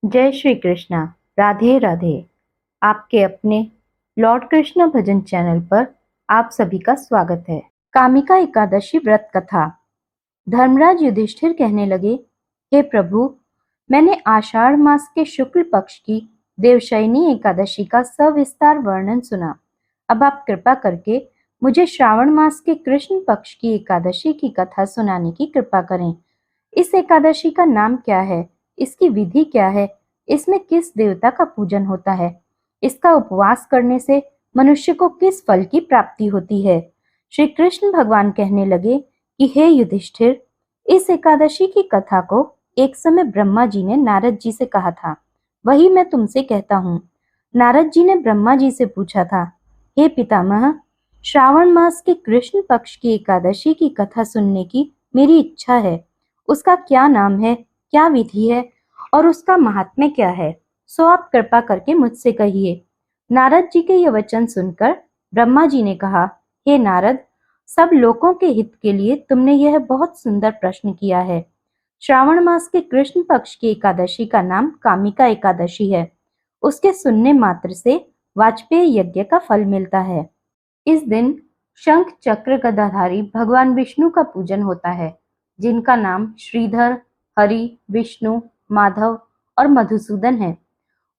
जय श्री कृष्णा। राधे राधे। आपके अपने लॉर्ड कृष्ण भजन चैनल पर आप सभी का स्वागत है। कामिका एकादशी व्रत कथा। धर्मराज युधिष्ठिर कहने लगे, हे प्रभु, मैंने आषाढ़ मास के शुक्ल पक्ष की देवशयनी एकादशी का सविस्तार वर्णन सुना। अब आप कृपा करके मुझे श्रावण मास के कृष्ण पक्ष की एकादशी की कथा सुनाने की कृपा करें। इस एकादशी का नाम क्या है? इसकी विधि क्या है? इसमें किस देवता का पूजन होता है? इसका उपवास करने से मनुष्य को किस फल की प्राप्ति होती है? श्री कृष्ण भगवान कहने लगे कि हे युधिष्ठिर, इस एकादशी की कथा को एक समय ब्रह्मा जी ने नारद जी से कहा था। वही मैं तुमसे कहता हूँ। नारद जी ने ब्रह्मा जी से पूछा था, हे पितामह, श्रावण मास के कृष्ण पक्ष की एकादशी की कथा सुनने की मेरी इच्छा है। उसका क्या नाम है, क्या विधि है और उसका महात्म्य क्या है? सो आप कृपा करके मुझसे कहिए। नारद जी के ये वचन सुनकर ब्रह्मा जी ने कहा, हे नारद, सब लोगों के हित के लिए तुमने यह बहुत सुंदर प्रश्न किया है। श्रावण मास के कृष्ण पक्ष की एकादशी का नाम कामिका एकादशी है। उसके सुनने मात्र से वाजपेय यज्ञ का फल मिलता है। इस दिन शंख चक्र गदाधारी भगवान विष्णु का पूजन होता है, जिनका नाम श्रीधर, हरि, विष्णु, माधव और मधुसूदन है।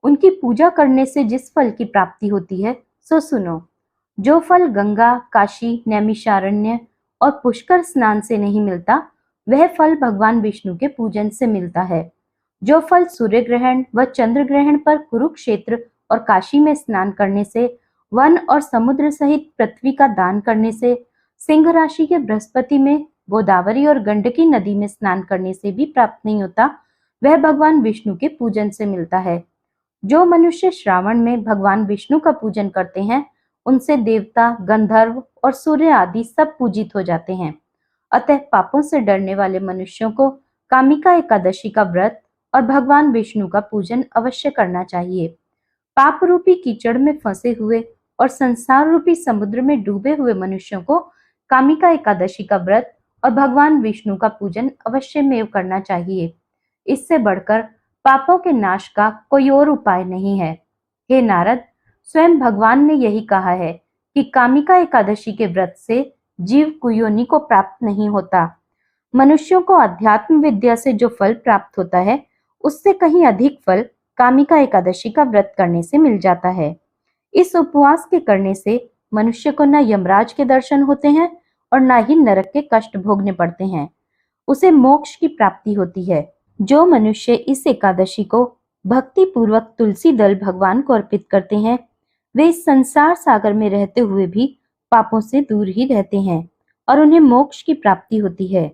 उनकी पूजा करने से जिस फल की प्राप्ति होती है सो सुनो। जो फल गंगा, काशी, नैमिषारण्य और पुष्कर स्नान से नहीं मिलता, वह फल भगवान विष्णु के पूजन से मिलता है। जो फल सूर्य ग्रहण व चंद्र ग्रहण पर कुरुक्षेत्र और काशी में स्नान करने से, वन और समुद्र सहित पृथ्वी का दान करने से, सिंह राशि के बृहस्पति में गोदावरी और गंडकी नदी में स्नान करने से भी प्राप्त नहीं होता, वह भगवान विष्णु के पूजन से मिलता है। जो मनुष्य श्रावण में भगवान विष्णु का पूजन करते हैं, उनसे देवता, गंधर्व और सूर्य आदि सब पूजित हो जाते हैं। अतः पापों से डरने वाले मनुष्यों को कामिका एकादशी का व्रत और भगवान विष्णु का पूजन अवश्य करना चाहिए। पाप रूपी कीचड़ में फंसे हुए और संसार रूपी समुद्र में डूबे हुए मनुष्यों को कामिका एकादशी का व्रत और भगवान विष्णु का पूजन अवश्य में करना चाहिए। इससे बढ़कर पापों के नाश का कोई और उपाय नहीं है। हे नारद, स्वयं भगवान ने यही कहा है कि कामिका एकादशी के व्रत से जीव कुयोनि को प्राप्त नहीं होता। मनुष्यों को अध्यात्म विद्या से जो फल प्राप्त होता है, उससे कहीं अधिक फल कामिका एकादशी का व्रत करने से मिल जाता है। इस उपवास के करने से मनुष्य को न यमराज के दर्शन होते हैं और न ही नरक के कष्ट भोगने पड़ते हैं। उसे मोक्ष की प्राप्ति होती है। जो मनुष्य इस एकादशी को भक्ति पूर्वक तुलसी दल भगवान को अर्पित करते हैं, वे इस संसार सागर में रहते हुए भी पापों से दूर ही रहते हैं और उन्हें मोक्ष की प्राप्ति होती है।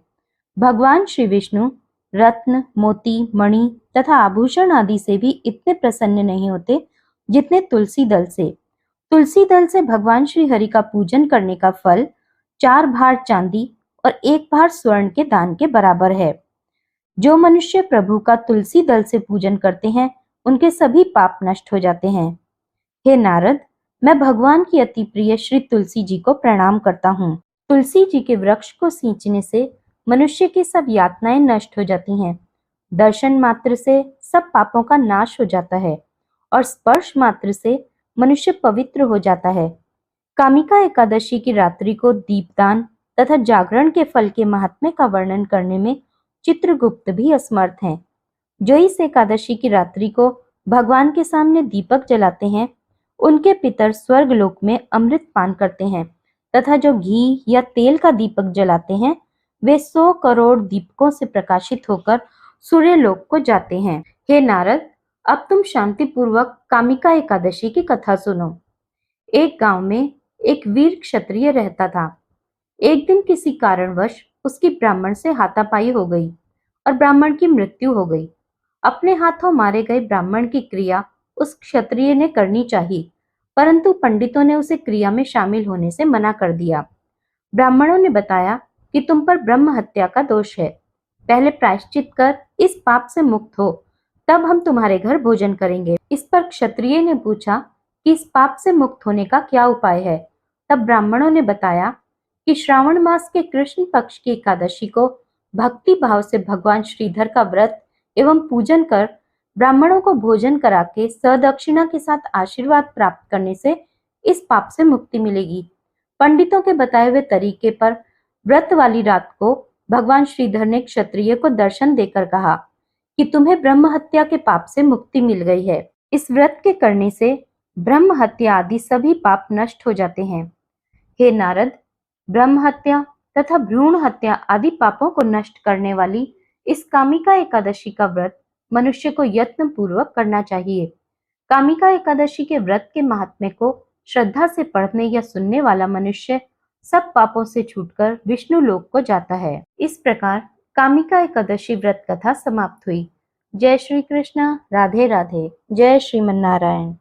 भगवान श्री विष्णु रत्न, मोती, मणि तथा आभूषण आदि से भी इतने प्रसन्न नहीं होते जितने तुलसी दल से। तुलसी दल से भगवान श्री हरि का पूजन करने का फल 4 भार चांदी और 1 भार स्वर्ण के दान के बराबर है। जो मनुष्य प्रभु का तुलसी दल से पूजन करते हैं, उनके सभी पाप नष्ट हो जाते हैं। हे नारद, मैं भगवान की अति प्रिय श्री तुलसी जी को प्रणाम करता हूँ। तुलसी जी के वृक्ष को सींचने से मनुष्य की सब यातनाएं नष्ट हो जाती हैं। दर्शन मात्र से सब पापों का नाश हो जाता है और स्पर्श मात्र से मनुष्य पवित्र हो जाता है। कामिका एकादशी की रात्रि को दीपदान तथा जागरण के फल के महात्म्य का वर्णन करने में चित्रगुप्त भी असमर्थ हैं। जो इस एकादशी की रात्रि को भगवान के सामने दीपक जलाते हैं, उनके पितर स्वर्ग लोक में अमृत पान करते हैं तथा जो घी या तेल का दीपक जलाते हैं, वे 100 करोड़ दीपकों से प्रकाशित होकर सूर्य लोक को जाते हैं। हे नारद, अब तुम शांति पूर्वक कामिका एकादशी की कथा सुनो। एक गांव में एक वीर क्षत्रिय रहता था। एक दिन किसी कारणवश उसकी ब्राह्मण से हाथापाई हो गई और ब्राह्मण की मृत्यु हो गई। अपने हाथों मारे गए ब्राह्मण की क्रिया उस क्षत्रिय ने करनी चाहिए, परंतु पंडितों ने उसे क्रिया में शामिल होने से मना कर दिया। ब्राह्मणों ने बताया कि तुम पर ब्रह्म हत्या का दोष है। पहले प्रायश्चित कर इस पाप से मुक्त हो, तब हम तुम्हारे घर भोजन करेंगे। इस पर क्षत्रिय ने पूछा कि इस पाप से मुक्त होने का क्या उपाय है। तब ब्राह्मणों ने बताया कि श्रावण मास के कृष्ण पक्ष की एकादशी को भक्ति भाव से भगवान श्रीधर का व्रत एवं पूजन कर ब्राह्मणों को भोजन करा के सदक्षिणा के साथ आशीर्वाद प्राप्त करने से इस पाप से मुक्ति मिलेगी। पंडितों के बताए हुए तरीके पर व्रत वाली रात को भगवान श्रीधर ने क्षत्रिय को दर्शन देकर कहा कि तुम्हें ब्रह्म हत्या के पाप से मुक्ति मिल गई है। इस व्रत के करने से ब्रह्म हत्या आदि सभी पाप नष्ट हो जाते हैं। हे नारद, ब्रह्म हत्या तथा भ्रूण हत्या आदि पापों को नष्ट करने वाली इस कामिका एकादशी का व्रत मनुष्य को यत्न पूर्वक करना चाहिए। कामिका एकादशी के व्रत के महात्म्य को श्रद्धा से पढ़ने या सुनने वाला मनुष्य सब पापों से छूटकर विष्णु लोक को जाता है। इस प्रकार कामिका एकादशी व्रत कथा समाप्त हुई। जय श्री कृष्ण। राधे राधे। जय श्रीमन नारायण।